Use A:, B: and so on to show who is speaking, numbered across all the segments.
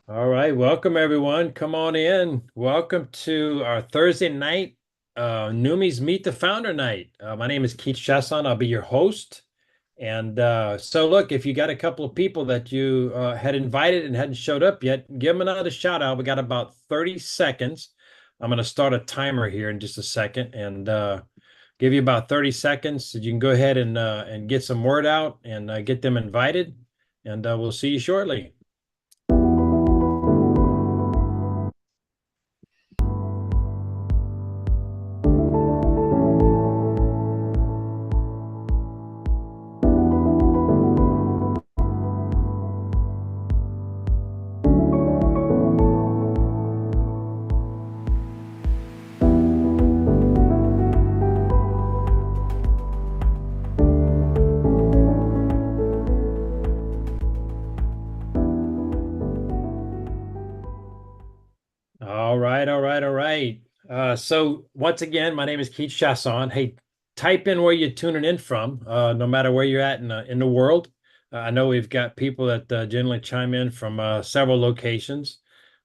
A: All right, welcome everyone. Come on in. Welcome to our Thursday night, Neumi's Meet the Founder night. My name is Keith Chasson. I'll be your host. And so, look, if you got a couple of people that you had invited and hadn't showed up yet, give them another shout out. We got about 30 seconds. I'm going to start a timer here in just a second and give you about 30 seconds. So you can go ahead and get some word out and get them invited. And we'll see you shortly. All right, all right, all right. So once again, my name is Keith Chasson. Hey, type in where you're tuning in from, no matter where you're at in the world. I know we've got people that generally chime in from several locations.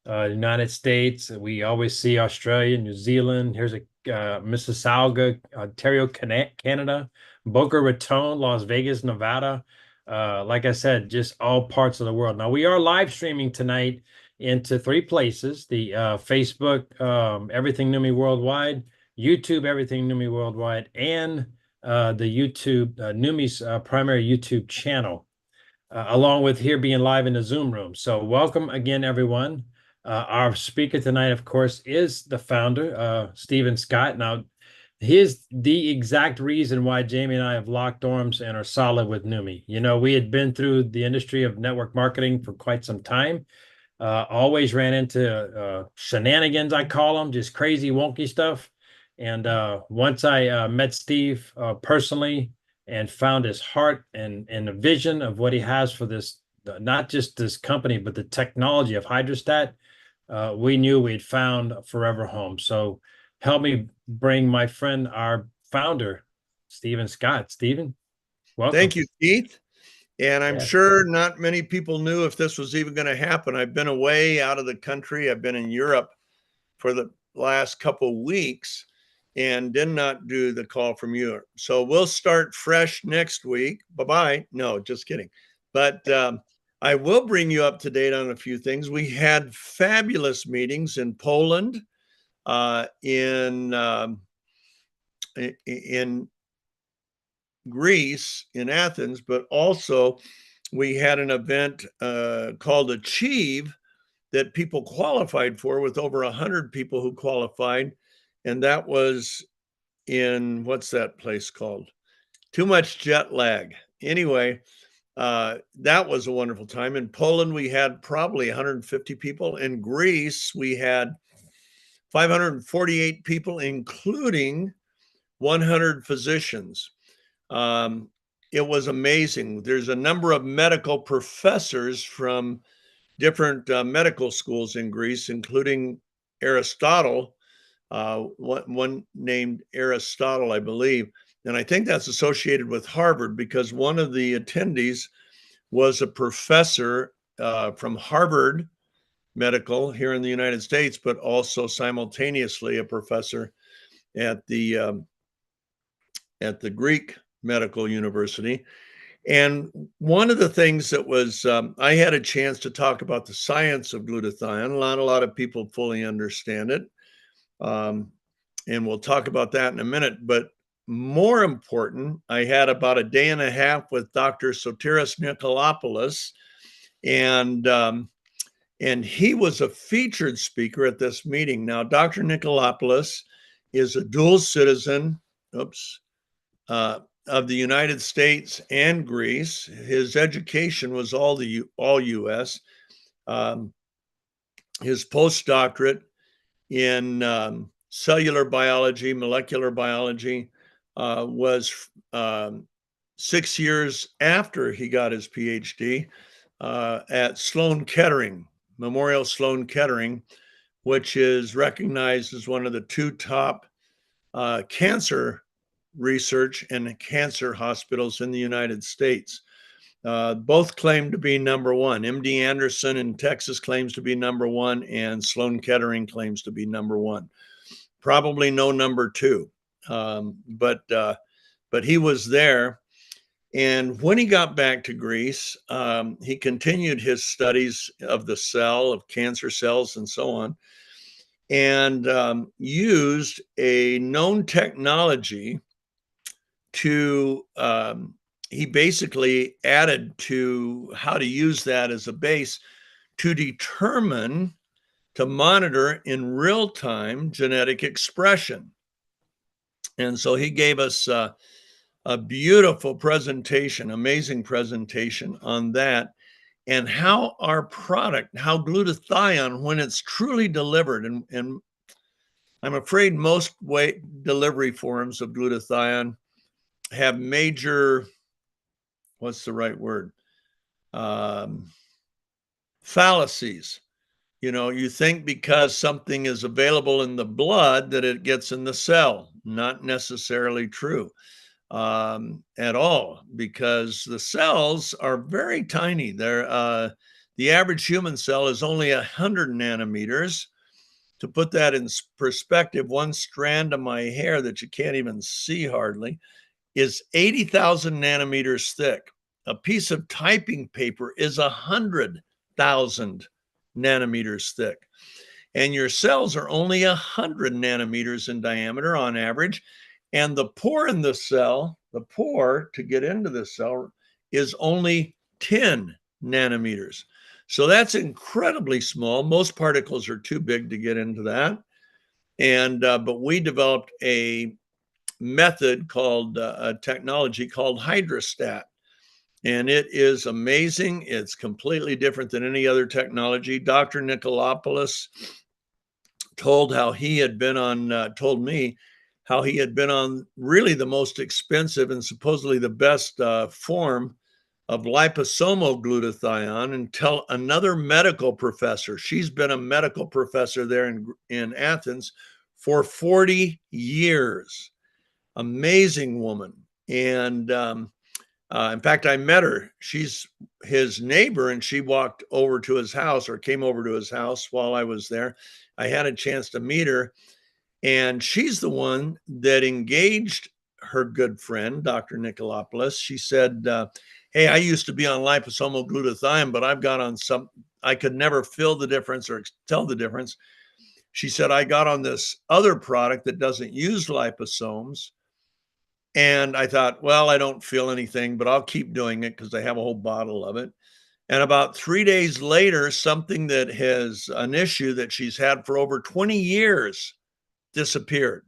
A: United States. We always see Australia, New Zealand. Here's a Mississauga, Ontario, Canada, Boca Raton, Las Vegas, Nevada. Like I said, just all parts of the world. Now we are live streaming tonight into three places: the Facebook, Everything Neumi Worldwide, YouTube, Everything Neumi Worldwide, and the YouTube Neumi's primary YouTube channel, along with here being live in the Zoom room. So welcome again, everyone. Our speaker tonight, of course, is the founder, Stephen Scott. Now, here's the exact reason why Jamie and I have locked arms and are solid with Neumi. You know, we had been through the industry of network marketing for quite some time. Always ran into shenanigans, I call them, just crazy, wonky stuff. And once I met Steve personally and found his heart and the vision of what he has for this, not just this company, but the technology of hydrostat, we knew we'd found a forever home. So help me bring my friend, our founder, Stephen Scott. Stephen, welcome.
B: Thank you, Keith. And I'm
A: Yeah.
B: sure not many people knew if this was even going to happen. I've been away out of the country. I've been in Europe for the last couple weeks and did not do the call from Europe. So we'll start fresh next week. Bye bye. No, just kidding. But I will bring you up to date on a few things. We had fabulous meetings in Poland, in Greece, in Athens, but also we had an event called Achieve that people qualified for, with over 100 people who qualified. And that was in, what's that place called? Too much jet lag. Anyway, that was a wonderful time. In Poland, we had probably 150 people. In Greece, we had 548 people, including 100 physicians. Um, it was amazing. There's a number of medical professors from different medical schools in Greece, including Aristotle, one named Aristotle, I believe. And I think that's associated with Harvard because one of the attendees was a professor from Harvard Medical here in the United States, but also simultaneously a professor at the Greek Medical University. And one of the things that was, I had a chance to talk about the science of glutathione. Not a lot of people fully understand it. And we'll talk about that in a minute. But more important, I had about a day and a half with Dr. Sotiris Nikolopoulos, and he was a featured speaker at this meeting. Now, Dr. Nikolopoulos is a dual citizen. Of the United States and Greece. His education was all U.S. His postdoctorate in cellular biology, molecular biology, was 6 years after he got his PhD at Sloan Kettering, Memorial Sloan Kettering, which is recognized as one of the two top cancer research and cancer hospitals in the United States. Both claim to be number one. MD Anderson in Texas claims to be number one, and Sloan Kettering claims to be number one. Probably no number two, but he was there. And when he got back to Greece, he continued his studies of the cell, of cancer cells, and so on, and used a known technology to he basically added to how to use that as a base to determine, to monitor in real time genetic expression. And so he gave us a beautiful presentation, amazing presentation on that, and how our product, how glutathione, when it's truly delivered, and I'm afraid most delivery forms of glutathione have major, what's the right word? Fallacies. You know, you think because something is available in the blood that it gets in the cell. Not necessarily true at all, because the cells are very tiny. They're the average human cell is only 100 nanometers. To put that in perspective, one strand of my hair that you can't even see hardly is 80,000 nanometers thick. A piece of typing paper is 100,000 nanometers thick. And your cells are only 100 nanometers in diameter on average. And the pore in the cell, the pore to get into the cell, is only 10 nanometers. So that's incredibly small. Most particles are too big to get into that. And but we developed a method called a technology called hydrostat. And it is amazing. It's completely different than any other technology. Dr. Nicolopoulos told how he had been on, told me how he had been on really the most expensive and supposedly the best form of liposomal glutathione until another medical professor. She's been a medical professor there in Athens for 40 years. Amazing woman. And in fact, I met her. She's his neighbor, and she walked over to his house or came over to his house while I was there. I had a chance to meet her, and she's the one that engaged her good friend, Dr. Nicolopoulos. She said, hey, I used to be on liposomal glutathione, but I've got on some, I could never feel the difference or tell the difference. She said, I got on this other product that doesn't use liposomes. And I thought, well, I don't feel anything, but I'll keep doing it because I have a whole bottle of it. And about 3 days later, something that has an issue that she's had for over 20 years disappeared.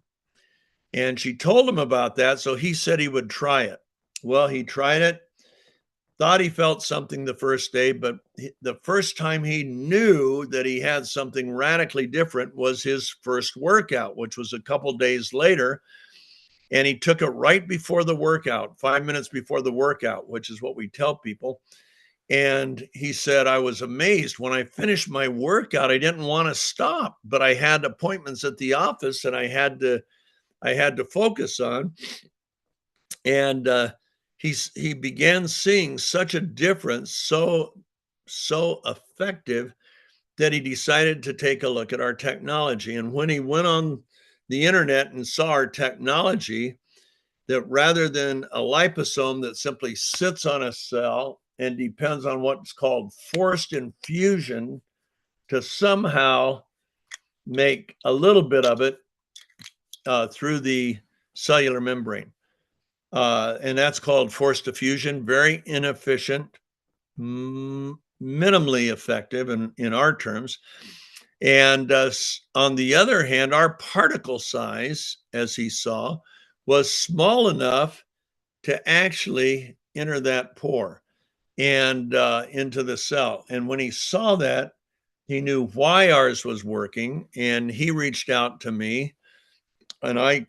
B: And she told him about that. So he said he would try it. Well, he tried it, thought he felt something the first day, but the first time he knew that he had something radically different was his first workout, which was a couple days later. And he took it right before the workout, 5 minutes before the workout, which is what we tell people. And he said, I was amazed. When I finished my workout, I didn't want to stop, but I had appointments at the office and I had to focus on. And he began seeing such a difference, so effective, that he decided to take a look at our technology. And when he went on the internet and saw our technology, that rather than a liposome that simply sits on a cell and depends on what's called forced infusion to somehow make a little bit of it through the cellular membrane. And that's called forced diffusion, very inefficient, minimally effective in our terms. And on the other hand, our particle size, as he saw, was small enough to actually enter that pore and into the cell. And when he saw that, he knew why ours was working, and he reached out to me, and I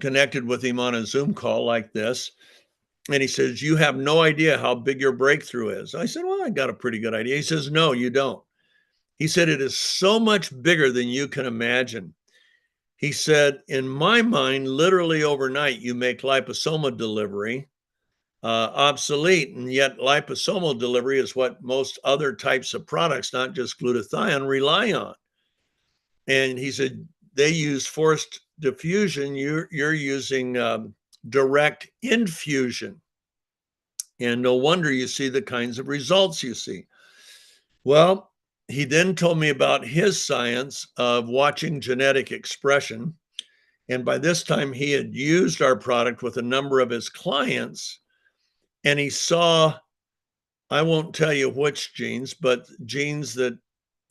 B: connected with him on a Zoom call like this. And he says, you have no idea how big your breakthrough is. I said, well, I got a pretty good idea. He says, no, you don't. He said, it is so much bigger than you can imagine. He said, in my mind, literally overnight, you make liposoma delivery obsolete. And yet liposomal delivery is what most other types of products, not just glutathione, rely on. And he said, they use forced diffusion. You're using direct infusion. And no wonder you see the kinds of results you see. Well, he then told me about his science of watching genetic expression. And by this time, he had used our product with a number of his clients. And he saw, I won't tell you which genes, but genes that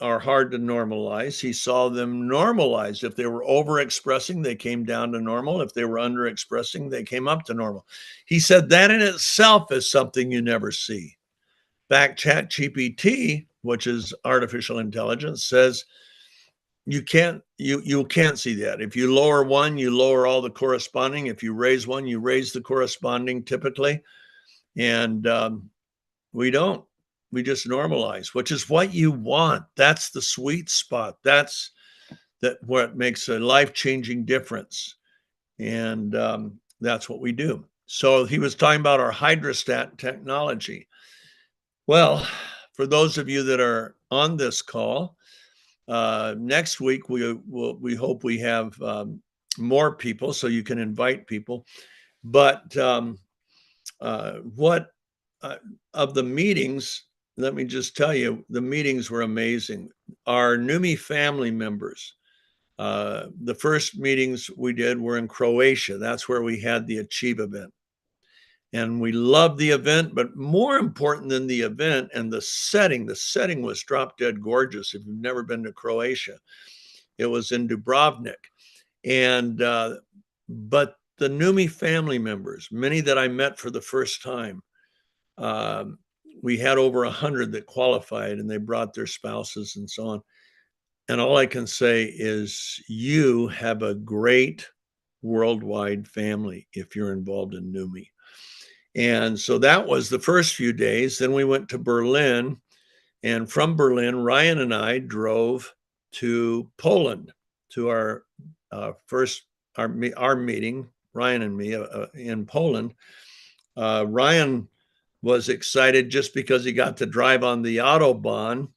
B: are hard to normalize. He saw them normalize. If they were overexpressing, they came down to normal. If they were underexpressing, they came up to normal. He said that in itself is something you never see. Back ChatGPT, which is artificial intelligence, says you can't see that. If you lower one, you lower all the corresponding. If you raise one, you raise the corresponding typically. And we don't. We just normalize, which is what you want. That's the sweet spot. That's what makes a life-changing difference. And that's what we do. So he was talking about our hydrostat technology. Well, for those of you that are on this call, next week we hope we have more people so you can invite people. But what of the meetings, let me just tell you, the meetings were amazing. Our Neumi family members, the first meetings we did were in Croatia. That's where we had the Achieve event. And we loved the event, but more important than the event and the setting was drop dead gorgeous. If you've never been to Croatia, it was in Dubrovnik. And, but the Neumi family members, many that I met for the first time, we had over 100 that qualified and they brought their spouses and so on. And all I can say is you have a great worldwide family if you're involved in Neumi. And so that was the first few days. Then we went to Berlin. And from Berlin, Ryan and I drove to Poland to our meeting, Ryan and me in Poland. Ryan was excited just because he got to drive on the Autobahn.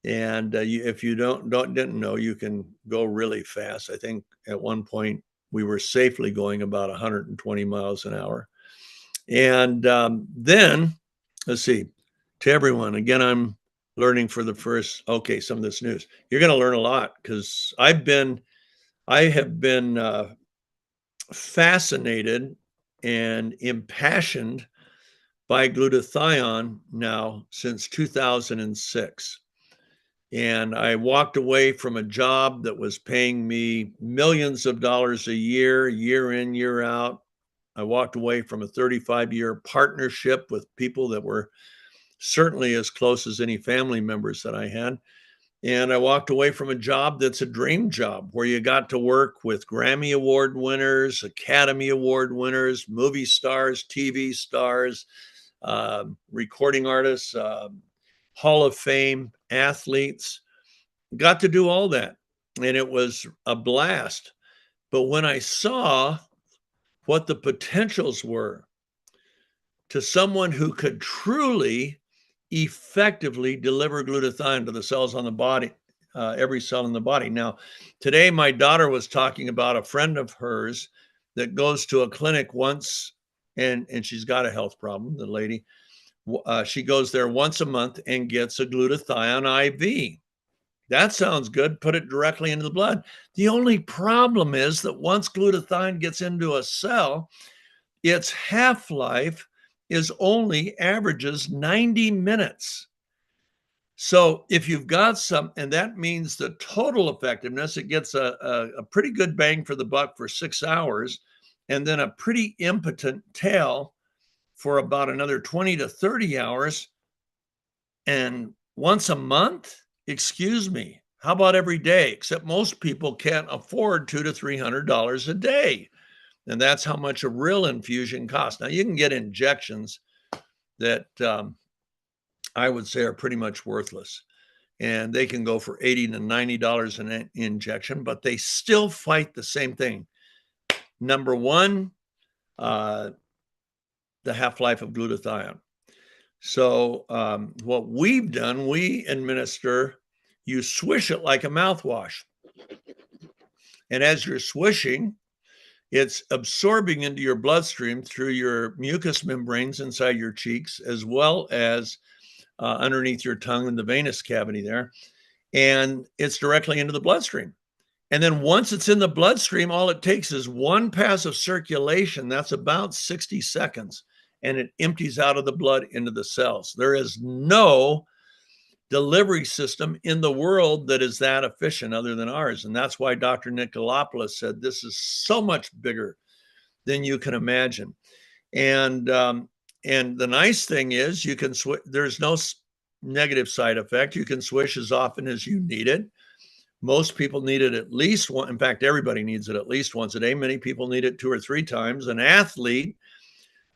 B: And if you didn't know, you can go really fast. I think at one point we were safely going about 120 miles an hour. And then, let's see, to everyone, again, I'm learning for the first, okay, some of this news. You're going to learn a lot because I have been fascinated and impassioned by glutathione now since 2006. And I walked away from a job that was paying me millions of dollars a year, year in, year out. I walked away from a 35-year partnership with people that were certainly as close as any family members that I had. And I walked away from a job that's a dream job where you got to work with Grammy Award winners, Academy Award winners, movie stars, TV stars, recording artists, Hall of Fame athletes. Got to do all that. And it was a blast. But when I saw what the potentials were to someone who could truly effectively deliver glutathione to the cells on the body, every cell in the body. Now, today my daughter was talking about a friend of hers that goes to a clinic once, and she's got a health problem, the lady. She goes there once a month and gets a glutathione IV. That sounds good. Put it directly into the blood. The only problem is that once glutathione gets into a cell, its half-life is only averages 90 minutes. So if you've got some, and that means the total effectiveness, it gets a pretty good bang for the buck for 6 hours, and then a pretty impotent tail for about another 20 to 30 hours. And once a month, excuse me, how about every day? Except most people can't afford $200 to $300 a day. And that's how much a real infusion costs. Now, you can get injections that I would say are pretty much worthless. And they can go for $80 to $90 an injection, but they still fight the same thing. Number one, the half-life of glutathione. So what we've done, we administer, you swish it like a mouthwash. And as you're swishing, it's absorbing into your bloodstream through your mucous membranes inside your cheeks, as well as underneath your tongue in the venous cavity there. And it's directly into the bloodstream. And then once it's in the bloodstream, all it takes is one pass of circulation. That's about 60 seconds. And it empties out of the blood into the cells. There is no delivery system in the world that is that efficient other than ours. And that's why Dr. Nicolopoulos said this is so much bigger than you can imagine. And the nice thing is you can switch. There's no negative side effect. You can switch as often as you need it. Most people need it at least one. In fact, everybody needs it at least once a day. Many people need it 2 or 3 times. An athlete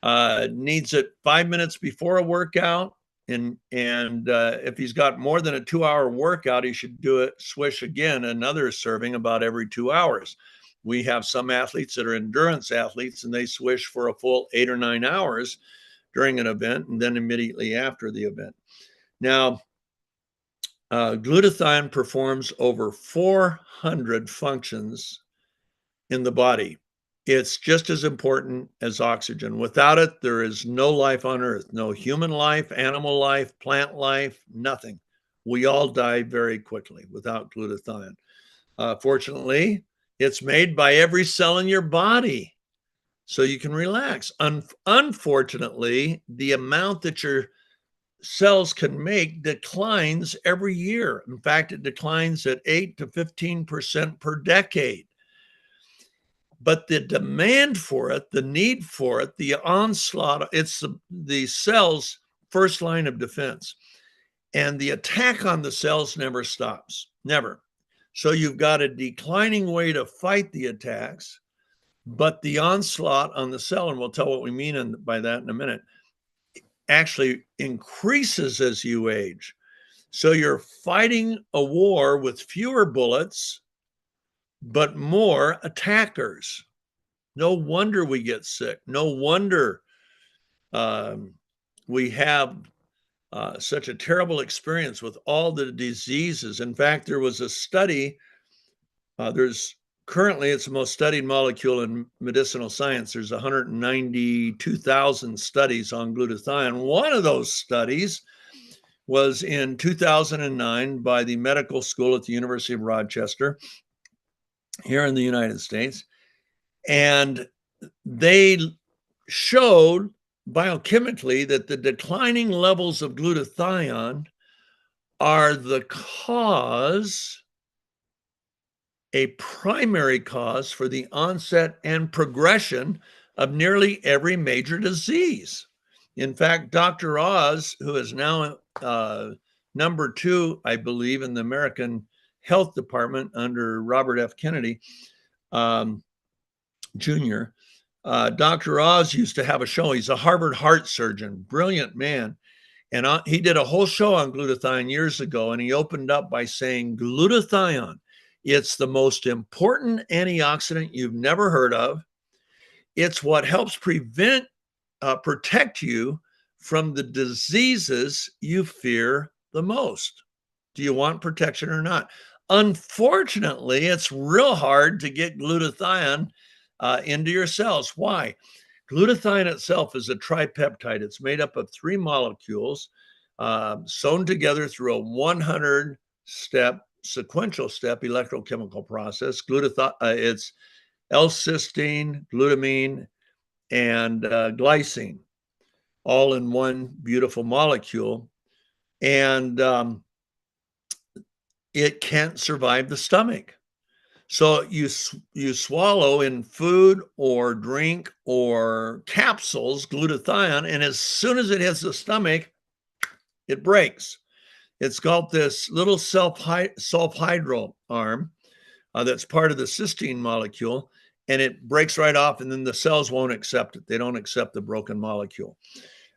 B: needs it 5 minutes before a workout. And if he's got more than a 2-hour workout, he should do it, swish again, another serving about every 2 hours. We have some athletes that are endurance athletes, and they swish for a full 8 or 9 hours during an event and then immediately after the event. Now, glutathione performs over 400 functions in the body. It's just as important as oxygen. Without it, there is no life on Earth, no human life, animal life, plant life, nothing. We all die very quickly without glutathione. Fortunately, it's made by every cell in your body, so you can relax. Unfortunately, the amount that your cells can make declines every year. In fact, it declines at 8 to 15% per decade. But the demand for it, the need for it, the onslaught, it's the cell's first line of defense. And the attack on the cells never stops, never. So you've got a declining way to fight the attacks, but the onslaught on the cell, and we'll tell what we mean by that in a minute, actually increases as you age. So you're fighting a war with fewer bullets, but more attackers. No wonder we get sick. No wonder we have such a terrible experience with all the diseases. In fact, there was a study, currently it's the most studied molecule in medicinal science. There's 192,000 studies on glutathione. One of those studies was in 2009 by the medical school at the University of Rochester here in the United States. And they showed biochemically that the declining levels of glutathione are the cause, a primary cause for the onset and progression of nearly every major disease. In fact, Dr. Oz, who is now number 2, I believe, in the American Health Department under Robert F. Kennedy Jr., Dr. Oz used to have a show. He's a Harvard heart surgeon, brilliant man. And he did a whole show on glutathione years ago, and he opened up by saying, glutathione, it's the most important antioxidant you've never heard of. It's what helps protect you from the diseases you fear the most. Do you want protection or not? Unfortunately, it's real hard to get glutathione into your cells. Why? Glutathione itself is a tripeptide. It's made up of 3 molecules sewn together through a 100-step sequential step electrochemical process. It's L-cysteine, glutamine, and glycine, all in one beautiful molecule. And it can't survive the stomach. So you swallow in food or drink or capsules glutathione, and as soon as it hits the stomach, it breaks. It's got this little sulfhydryl arm that's part of the cysteine molecule, and it breaks right off, and then the cells won't accept it. They don't accept the broken molecule.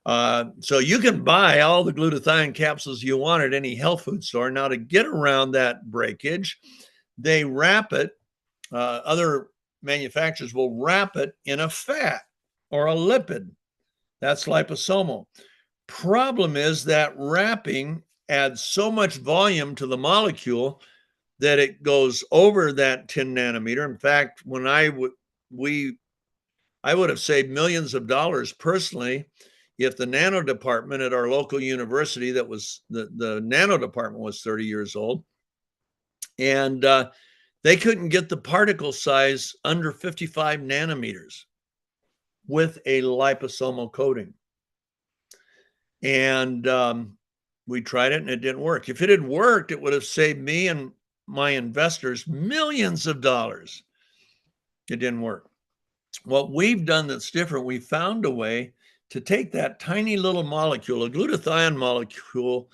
B: So you can buy all the glutathione capsules you want at any health food store. Now, to get around that breakage, they wrap it, other manufacturers will wrap it in a fat or a lipid. That's liposomal. Problem is that wrapping adds so much volume to the molecule that it goes over that 10 nanometer. In fact, when I would have saved millions of dollars personally if the nano department at our local university, that was the nano department, was 30 years old, and they couldn't get the particle size under 55 nanometers with a liposomal coating. And we tried it and it didn't work. If it had worked, it would have saved me and my investors millions of dollars. It didn't work. What we've done that's different, we found a way to take that tiny little molecule. A glutathione molecule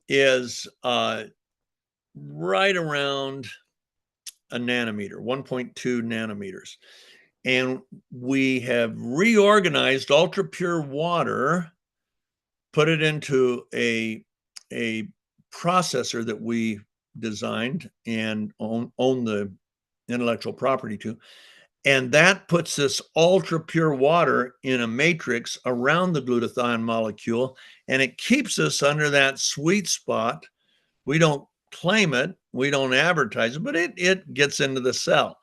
B: is right around a nanometer, 1.2 nanometers. And we have reorganized ultra pure water, put it into a processor that we designed and own the intellectual property to. And that puts this ultra pure water in a matrix around the glutathione molecule, and it keeps us under that sweet spot. We don't claim it, we don't advertise it, but it gets into the cell.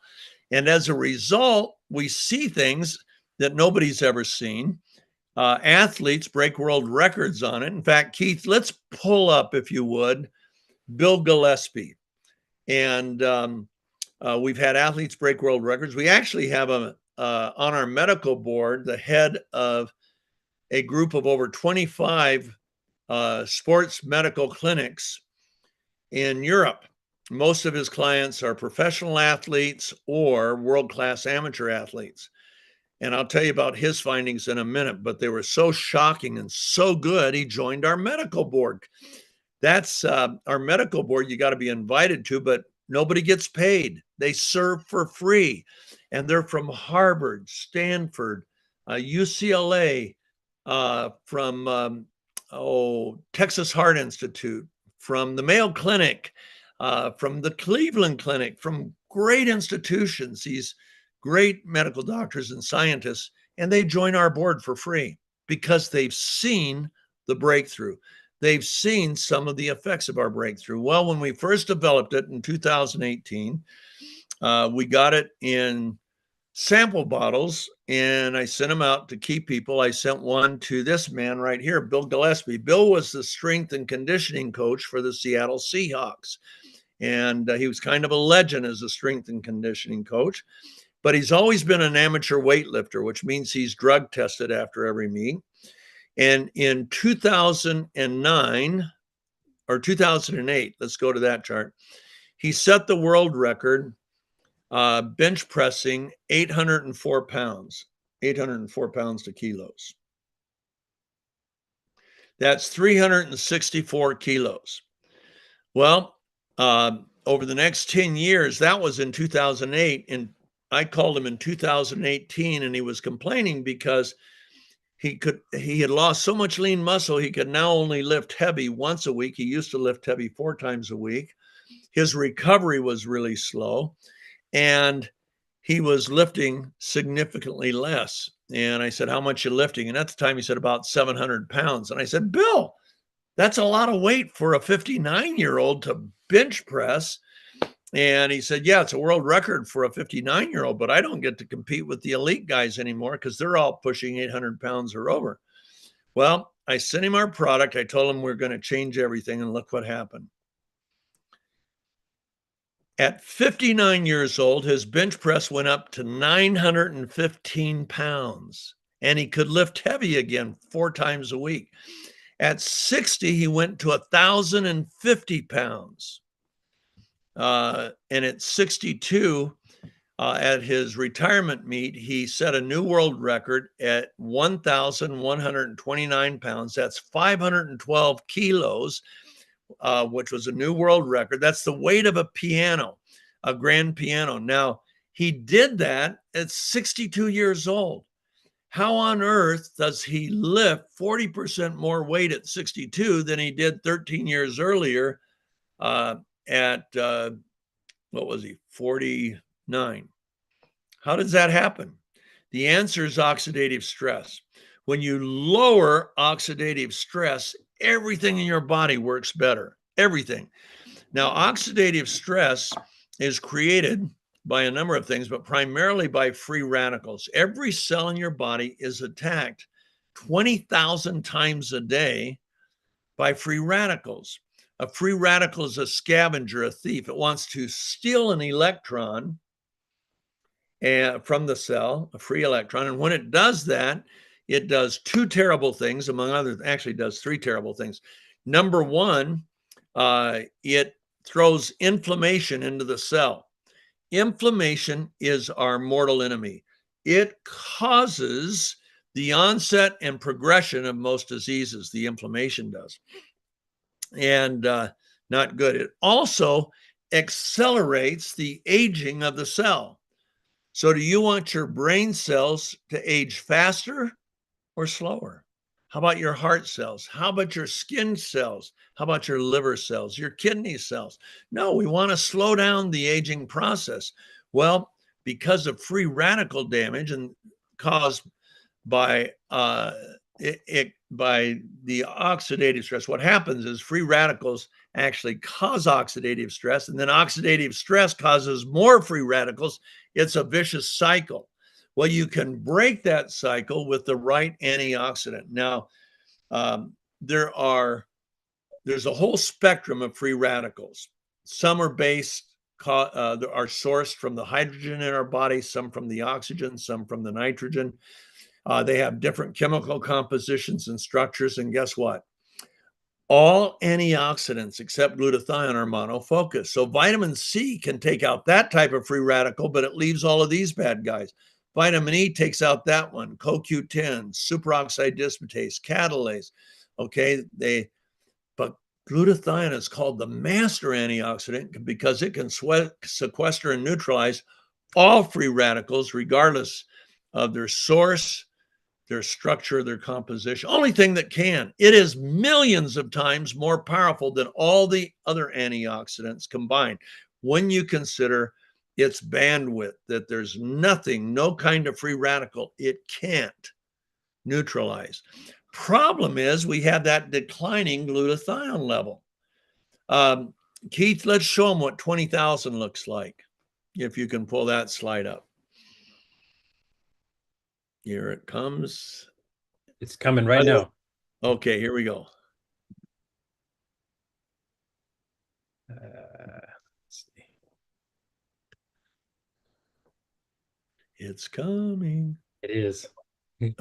B: And as a result, we see things that nobody's ever seen. Athletes break world records on it. In fact, Keith, let's pull up, if you would, Bill Gillespie. And we've had athletes break world records. We actually have on our medical board the head of a group of over 25 sports medical clinics in Europe. Most of his clients are professional athletes or world-class amateur athletes. And I'll tell you about his findings in a minute, but they were so shocking and so good, he joined our medical board. That's our medical board you got to be invited to, but nobody gets paid. They serve for free. And they're from Harvard, Stanford, UCLA, from Texas Heart Institute, from the Mayo Clinic, from the Cleveland Clinic, from great institutions, these great medical doctors and scientists, and they join our board for free because they've seen the breakthrough. They've seen some of the effects of our breakthrough. Well, when we first developed it in 2018, we got it in sample bottles, and I sent them out to key people. I sent one to this man right here, Bill Gillespie. Bill was the strength and conditioning coach for the Seattle Seahawks, and he was kind of a legend as a strength and conditioning coach. But he's always been an amateur weightlifter, which means he's drug tested after every meet. And in 2009 or 2008, let's go to that chart, he set the world record bench pressing 804 pounds, 804 pounds to kilos. That's 364 kilos. Well, over the next 10 years, that was in 2008, and I called him in 2018, and he was complaining because he had lost so much lean muscle, he could now only lift heavy once a week. He used to lift heavy 4 times a week. His recovery was really slow, and he was lifting significantly less. And I said, how much you lifting? And at the time he said about 700 pounds. And I said, Bill, that's a lot of weight for a 59-year-old to bench press. And he said, yeah, it's a world record for a 59-year-old, but I don't get to compete with the elite guys anymore because they're all pushing 800 pounds or over. Well, I sent him our product. I told him we're going to change everything, and look what happened. At 59 years old, his bench press went up to 915 pounds, and he could lift heavy again 4 times a week. At 60, he went to 1,050 pounds. And at 62, at his retirement meet, he set a new world record at 1,129 pounds. That's 512 kilos, which was a new world record. That's the weight of a piano, a grand piano. Now, he did that at 62 years old. How on earth does he lift 40% more weight at 62 than he did 13 years earlier at, what was he, 49? How does that happen? The answer is oxidative stress. When you lower oxidative stress, everything in your body works better. Everything. Now, oxidative stress is created by a number of things, but primarily by free radicals. Every cell in your body is attacked 20,000 times a day by free radicals. A free radical is a scavenger, a thief. It wants to steal an electron from the cell, a free electron. And when it does that, it does two terrible things, among others, actually does three terrible things. Number one, it throws inflammation into the cell. Inflammation is our mortal enemy. It causes the onset and progression of most diseases, the inflammation does. And not good. It also accelerates the aging of the cell. So do you want your brain cells to age faster or slower? How about your heart cells? How about your skin cells? How about your liver cells, your kidney cells? No, we want to slow down the aging process. Well, because of free radical damage and caused by by the oxidative stress, what happens is free radicals actually cause oxidative stress, and then oxidative stress causes more free radicals. It's a vicious cycle. Well, you can break that cycle with the right antioxidant. Now, there's a whole spectrum of free radicals. Some are are sourced from the hydrogen in our body, some from the oxygen, some from the nitrogen. They have different chemical compositions and structures. And guess what? All antioxidants except glutathione are monofocus. So vitamin C can take out that type of free radical, but it leaves all of these bad guys. Vitamin E takes out that one, CoQ10, superoxide dismutase, catalase. Okay, but glutathione is called the master antioxidant because it can sequester and neutralize all free radicals, regardless of their source, their structure, their composition. Only thing that can. It is millions of times more powerful than all the other antioxidants combined when you consider its bandwidth, that there's nothing, no kind of free radical it can't neutralize. Problem is we have that declining glutathione level. Keith, let's show them what 20,000 looks like, if you can pull that slide up. Here it comes.
A: It's coming right now.
B: Okay, here we go.
A: Let's see.
B: It's coming.
A: It is.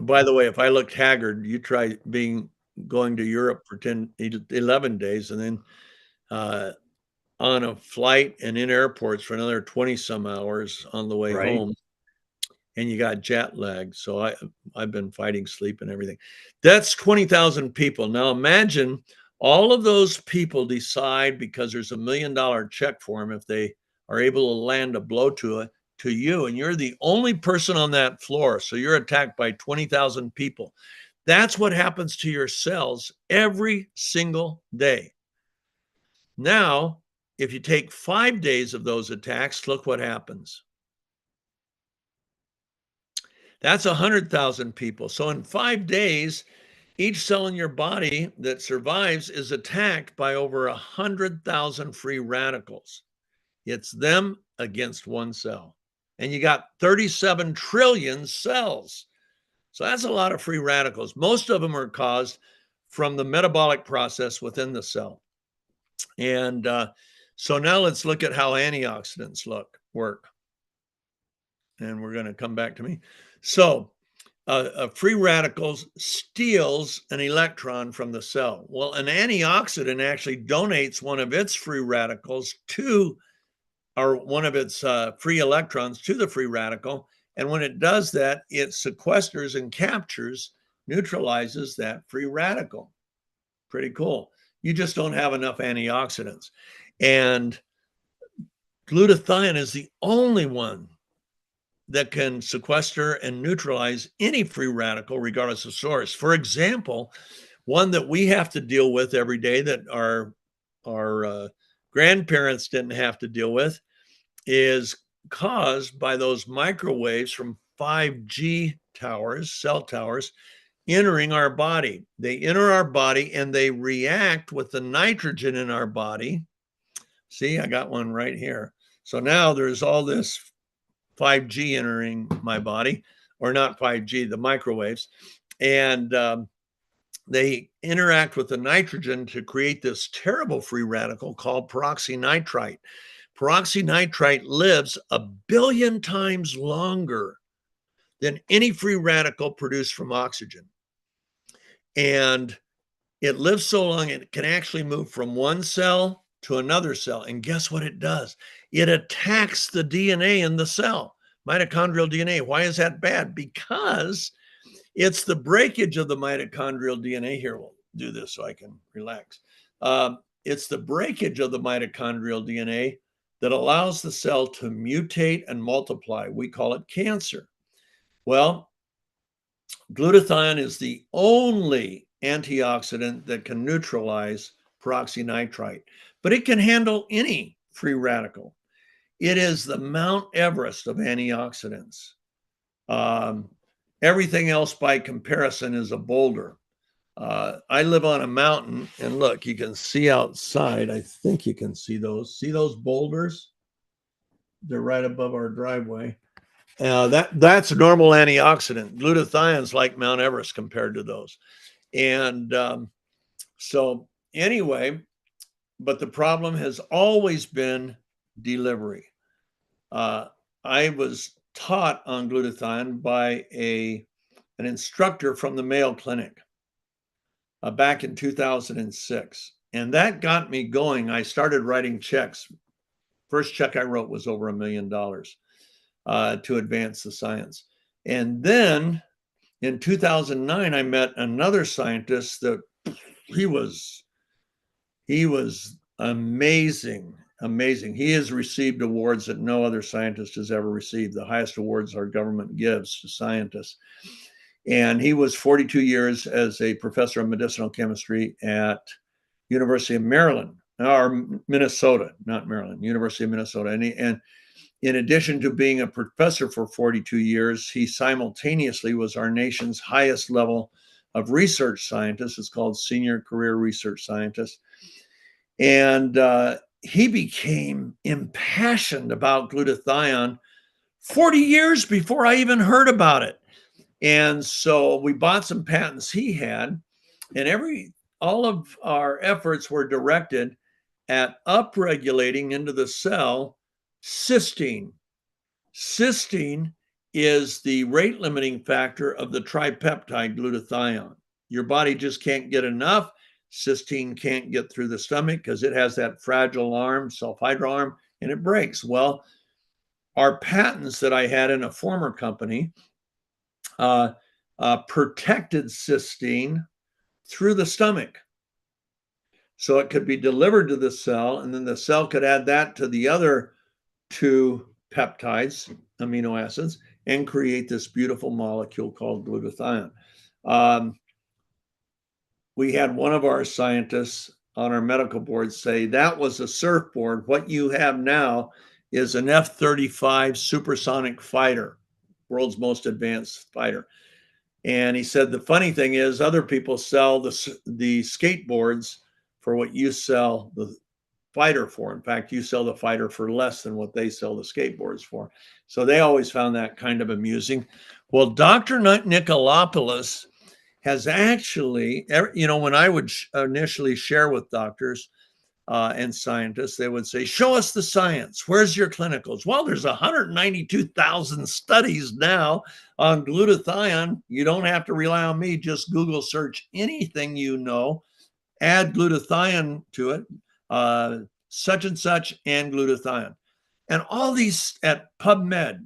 B: By the way, if I looked haggard, you try going to Europe for 11 days and then on a flight and in airports for another 20 some hours on the way
A: Right.
B: home. And you got jet lag. So I've been fighting sleep and everything. That's 20,000 people. Now imagine all of those people decide, because there's $1 million check for them, if they are able to land a blow to you, and you're the only person on that floor. So you're attacked by 20,000 people. That's what happens to your cells every single day. Now, if you take 5 days of those attacks, look what happens. That's 100,000 people. So in 5 days, each cell in your body that survives is attacked by over 100,000 free radicals. It's them against one cell. And you got 37 trillion cells. So that's a lot of free radicals. Most of them are caused from the metabolic process within the cell. And so now let's look at how antioxidants work. And we're going to come back to me. So free radicals steals an electron from the cell. Well, an antioxidant actually donates one of its free radicals or one of its free electrons to the free radical. And when it does that, it sequesters and captures, neutralizes that free radical. Pretty cool. You just don't have enough antioxidants. And glutathione is the only one that can sequester and neutralize any free radical, regardless of source. For example, one that we have to deal with every day that our grandparents didn't have to deal with is caused by those microwaves from 5G towers, cell towers, entering our body. They enter our body and they react with the nitrogen in our body. See, I got one right here. So now there's all this 5G entering my body, or not 5G, the microwaves. And they interact with the nitrogen to create this terrible free radical called peroxynitrite. Peroxynitrite lives 1 billion times longer than any free radical produced from oxygen. And it lives so long, it can actually move from one cell to another cell. And guess what it does? It attacks the DNA in the cell, mitochondrial DNA. Why is that bad? Because it's the breakage of the mitochondrial DNA. Here, we'll do this so I can relax. It's the breakage of the mitochondrial DNA that allows the cell to mutate and multiply. We call it cancer. Well, glutathione is the only antioxidant that can neutralize peroxynitrite, but it can handle any free radical. It is the Mount Everest of antioxidants. Everything else by comparison is a boulder. I live on a mountain, and look, you can see outside. I think you can see those. See those boulders? They're right above our driveway. That's normal antioxidant. Glutathione's like Mount Everest compared to those. And so anyway, but the problem has always been delivery. I was taught on glutathione by an instructor from the Mayo Clinic back in 2006. And that got me going. I started writing checks. First check I wrote was over $1 million to advance the science. And then in 2009, I met another scientist that he was amazing, amazing. He has received awards that no other scientist has ever received. The highest awards our government gives to scientists. And he was 42 years as a professor of medicinal chemistry at University of Maryland, or Minnesota, not Maryland, University of Minnesota. And in addition to being a professor for 42 years, he simultaneously was our nation's highest level of research scientist. It's called Senior Career Research Scientist. And he became impassioned about glutathione 40 years before I even heard about it. And so we bought some patents he had, and all of our efforts were directed at upregulating into the cell cysteine. Cysteine is the rate limiting factor of the tripeptide glutathione. Your body just can't get enough. Cysteine can't get through the stomach because it has that fragile arm, sulfhydryl arm, and it breaks. Well, our patents that I had in a former company protected cysteine through the stomach. So it could be delivered to the cell, and then the cell could add that to the other two peptides, amino acids, and create this beautiful molecule called glutathione. We had one of our scientists on our medical board say that was a surfboard. What you have now is an F-35 supersonic fighter, world's most advanced fighter. And he said the funny thing is other people sell the skateboards for what you sell the fighter for. In fact, you sell the fighter for less than what they sell the skateboards for. So they always found that kind of amusing. Well, Dr. Nicolopoulos has actually, when I would initially share with doctors and scientists, they would say, show us the science. Where's your clinicals? Well, there's 192,000 studies now on glutathione. You don't have to rely on me. Just Google search anything you know, add glutathione to it, such and such, and glutathione. And all these at PubMed,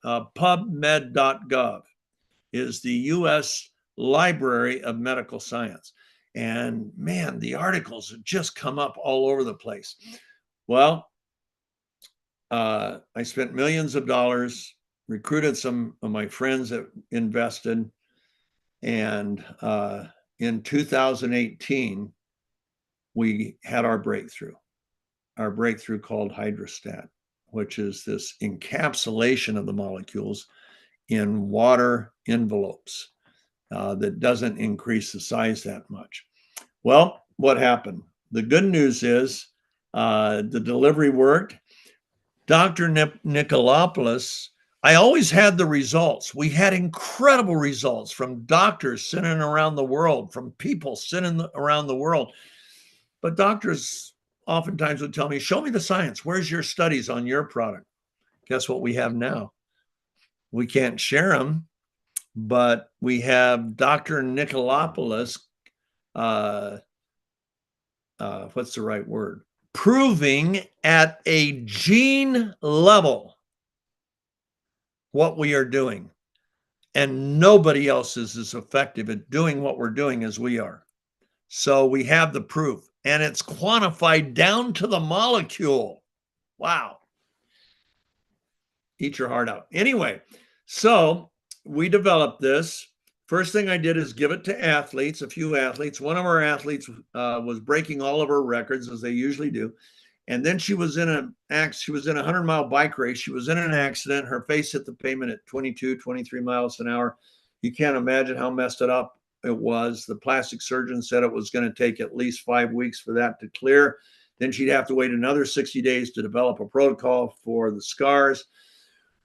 B: pubmed.gov is the U.S. Library of Medical Science. And man, the articles have just come up all over the place. Well, I spent millions of dollars, recruited some of my friends that invested. And in 2018, we had our breakthrough called hydrostat, which is this encapsulation of the molecules in water envelopes. that doesn't increase the size that much. Well, what happened? The good news is the delivery worked. Dr. Nicolopoulos, I always had the results. We had incredible results from doctors sitting around the world, from people sitting around the world. But doctors oftentimes would tell me, show me the science. Where's your studies on your product? Guess what we have now? We can't share them, but we have Dr. Nicolopoulos, uh, what's the right word? Proving at a gene level what we are doing. And nobody else is as effective at doing what we're doing as we are. So we have the proof, and it's quantified down to the molecule. Wow. Eat your heart out. Anyway, so we developed this. First thing I did is give it to athletes, a few athletes. One of our athletes was breaking all of her records, as they usually do. And then she was in a 100-mile bike race. She was in an accident. Her face hit the pavement at 22, 23 miles an hour. You can't imagine how messed it up it was. The plastic surgeon said it was going to take at least 5 weeks for that to clear. Then she'd have to wait another 60 days to develop a protocol for the scars.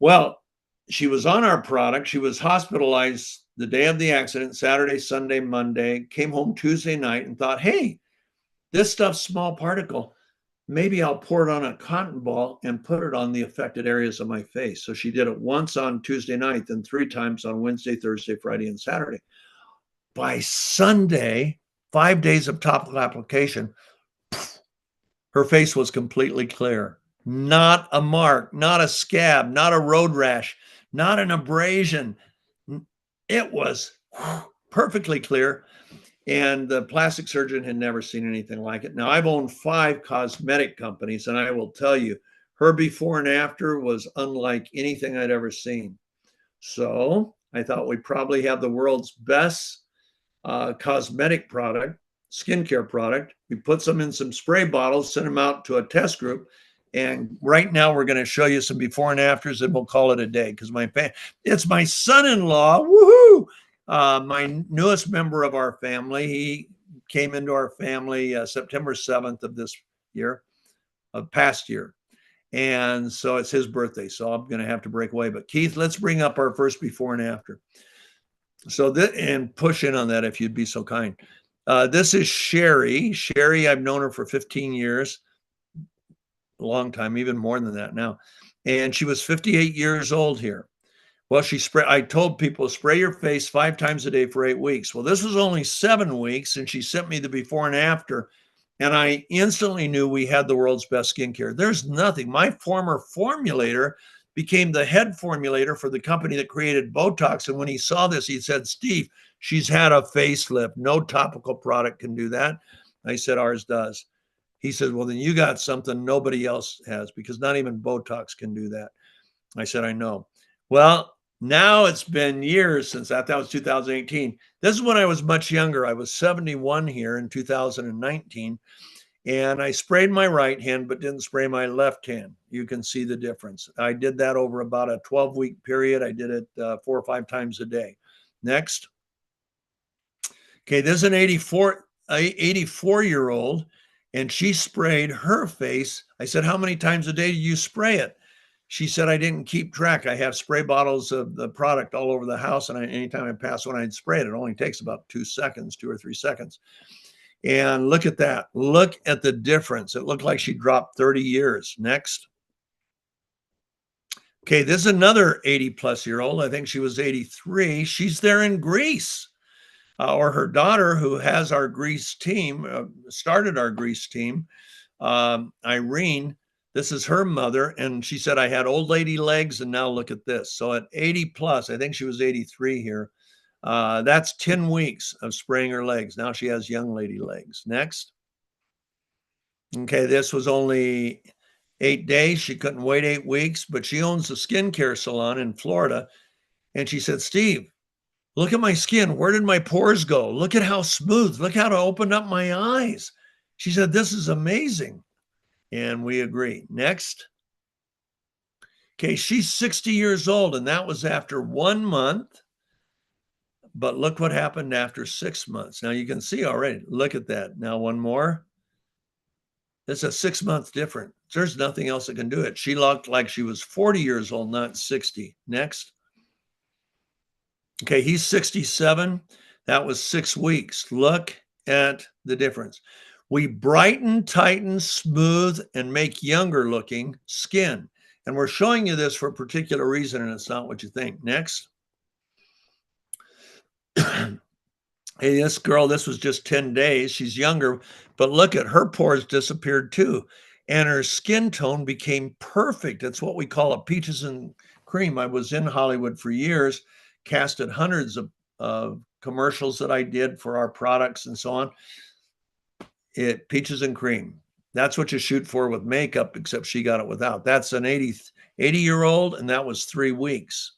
B: Well, she was on our product. She was hospitalized the day of the accident, Saturday, Sunday, Monday, came home Tuesday night and thought, hey, this stuff's small particle. Maybe I'll pour it on a cotton ball and put it on the affected areas of my face. So she did it once on Tuesday night, then 3 times on Wednesday, Thursday, Friday, and Saturday. By Sunday, 5 days of topical application, her face was completely clear. Not a mark, not a scab, not a road rash, not an abrasion. It was perfectly clear. And the plastic surgeon had never seen anything like it. Now, I've owned 5 cosmetic companies, and I will tell you, her before and after was unlike anything I'd ever seen. So I thought we probably have the world's best cosmetic product, skincare product. We put some in some spray bottles, sent them out to a test group. And right now we're going to show you some before and afters, and we'll call it a day because it's my son-in-law. Woohoo! My newest member of our family. He came into our family September 7th of this year, of past year. And so it's his birthday. So I'm going to have to break away. But Keith, let's bring up our first before and after. So and push in on that if you'd be so kind. This is Sherry. Sherry, I've known her for 15 years, a long time, even more than that now. And she was 58 years old here. Well, I told people, spray your face 5 times a day for 8 weeks. Well, this was only 7 weeks, and she sent me the before and after. And I instantly knew we had the world's best skincare. There's nothing. My former formulator became the head formulator for the company that created Botox. And when he saw this, he said, Steve, she's had a facelift. No topical product can do that. I said, ours does. He said, well, then you got something nobody else has, because not even Botox can do that. I said, I know. Well, now it's been years since that. That was 2018. This is when I was much younger. I was 71 here in 2019. And I sprayed my right hand, but didn't spray my left hand. You can see the difference. I did that over about a 12-week period. I did it 4 or 5 times a day. Next. Okay, this is an 84-year-old, and she sprayed her face. I said, how many times a day do you spray it? She said, I didn't keep track. I have spray bottles of the product all over the house, and anytime I pass one, I'd spray it. It only takes about 2 seconds, 2 or 3 seconds. And look at that. Look at the difference. It looked like she dropped 30 years. Next. Okay, this is another 80-plus-year-old. I think she was 83. She's there in Greece. Or her daughter, who has our Greece team, started our Greece team, Irene. This is her mother, and she said, I had old lady legs, and now look at this. So at 80 plus, I think she was 83 here. That's 10 weeks of spraying her legs. Now she has young lady legs. Next. Okay, this was only 8 days. She couldn't wait 8 weeks, but she owns a skincare salon in Florida. And she said, Steve, look at my skin. Where did my pores go? Look at how smooth. Look how it opened up my eyes. She said, this is amazing. And we agree. Next. Okay, she's 60 years old, and that was after 1 month, But look what happened after 6 months. Now you can see already. Look at that. Now one more. It's a 6 month difference. There's nothing else that can do it. She looked like she was 40 years old, not 60. Next. Okay, he's 67. That was 6 weeks. Look at the difference. We brighten, tighten, smooth, and make younger looking skin. And we're showing you this for a particular reason, and it's not what you think. Next. Hey, this girl, this was just 10 days. She's younger, but look at her pores disappeared too. And her skin tone became perfect. It's what we call a peaches and cream. I was in Hollywood for years, casted hundreds of commercials that I did for our products and so on. It peaches and cream. That's what you shoot for with makeup, except she got it without. That's an 80-year-old, and that was 3 weeks.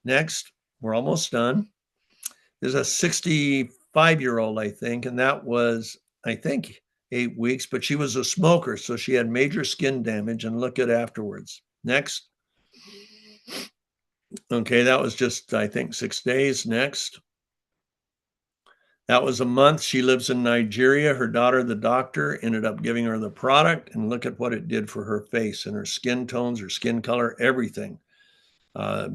B: Next, we're almost done. There's a 65-year-old, I think, and that was, I think, 8 weeks, but she was a smoker, so she had major skin damage, and look at afterwards. Next. Okay, that was just, I think, 6 days. Next. That was a month. She lives in Nigeria. Her daughter, the doctor, ended up giving her the product, and look at what it did for her face and her skin tones, her skin color, everything.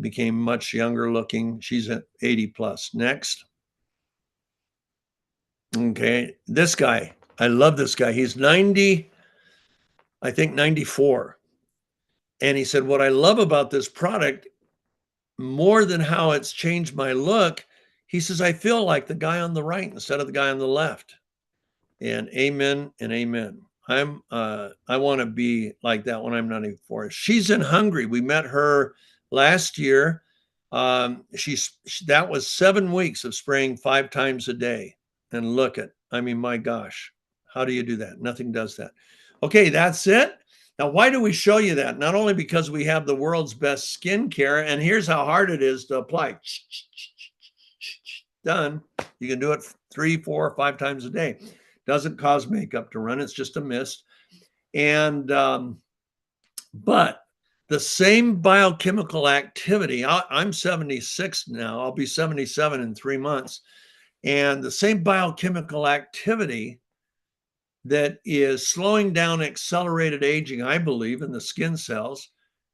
B: Became much younger looking. She's at 80 plus. Next. Okay, this guy, I love this guy. He's 90, I think 94. And he said, what I love about this product, more than how it's changed my look, he says, I feel like the guy on the right instead of the guy on the left. And amen and amen. I want to be like that when I'm 94. She's in Hungary. We met her last year. That was 7 weeks of spraying 5 times a day. And look at, I mean, my gosh, how do you do that? Nothing does that. Okay, that's it. Now, why do we show you that? Not only because we have the world's best skincare, and here's how hard it is to apply. Done. You can do it 3, 4, 5 times a day. Doesn't cause makeup to run. It's just a mist. And, but the same biochemical activity, I'm 76 now. I'll be 77 in 3 months. And the same biochemical activity that is slowing down accelerated aging, I believe, in the skin cells,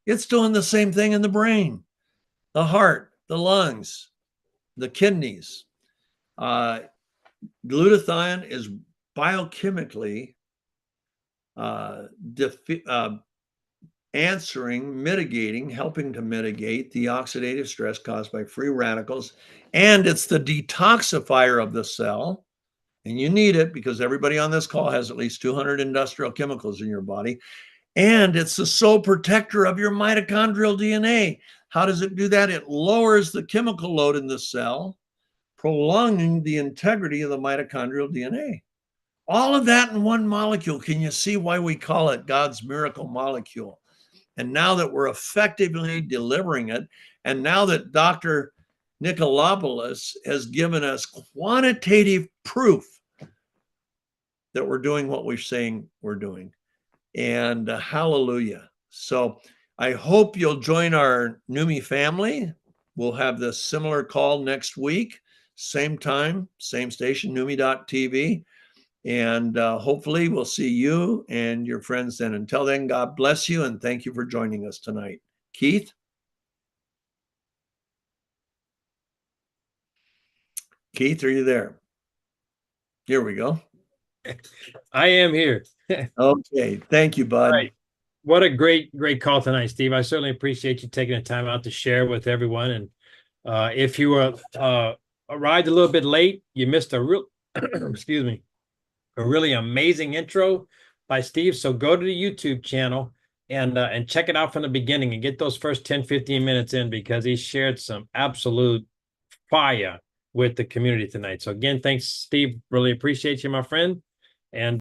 B: it's doing the same thing in the brain, the heart, the lungs, the kidneys. Glutathione is biochemically answering, mitigating, helping to mitigate the oxidative stress caused by free radicals. And it's the detoxifier of the cell. And you need it because everybody on this call has at least 200 industrial chemicals in your body. And it's the sole protector of your mitochondrial DNA. How does it do that? It lowers the chemical load in the cell, prolonging the integrity of the mitochondrial DNA. All of that in one molecule. Can you see why we call it God's miracle molecule? And now that we're effectively delivering it, and now that Dr. Nicolopoulos has given us quantitative proof that we're doing what we're saying we're doing. And hallelujah. So I hope you'll join our Neumi family. We'll have this similar call next week, same time, same station, Neumi.tv. And hopefully we'll see you and your friends then. Until then, God bless you and thank you for joining us tonight. Keith? Keith, are you there? Here we go.
A: I am here.
B: Okay. Thank you, bud.
A: Right. What a great call tonight, Steve. I certainly appreciate you taking the time out to share with everyone. And if you arrived a little bit late, you missed a real, excuse me, a really amazing intro by Steve. So go to the YouTube channel and check it out from the beginning and get those first 10, 15 minutes in because he shared some absolute fire with the community tonight. So again, thanks, Steve. Really appreciate you, my friend. And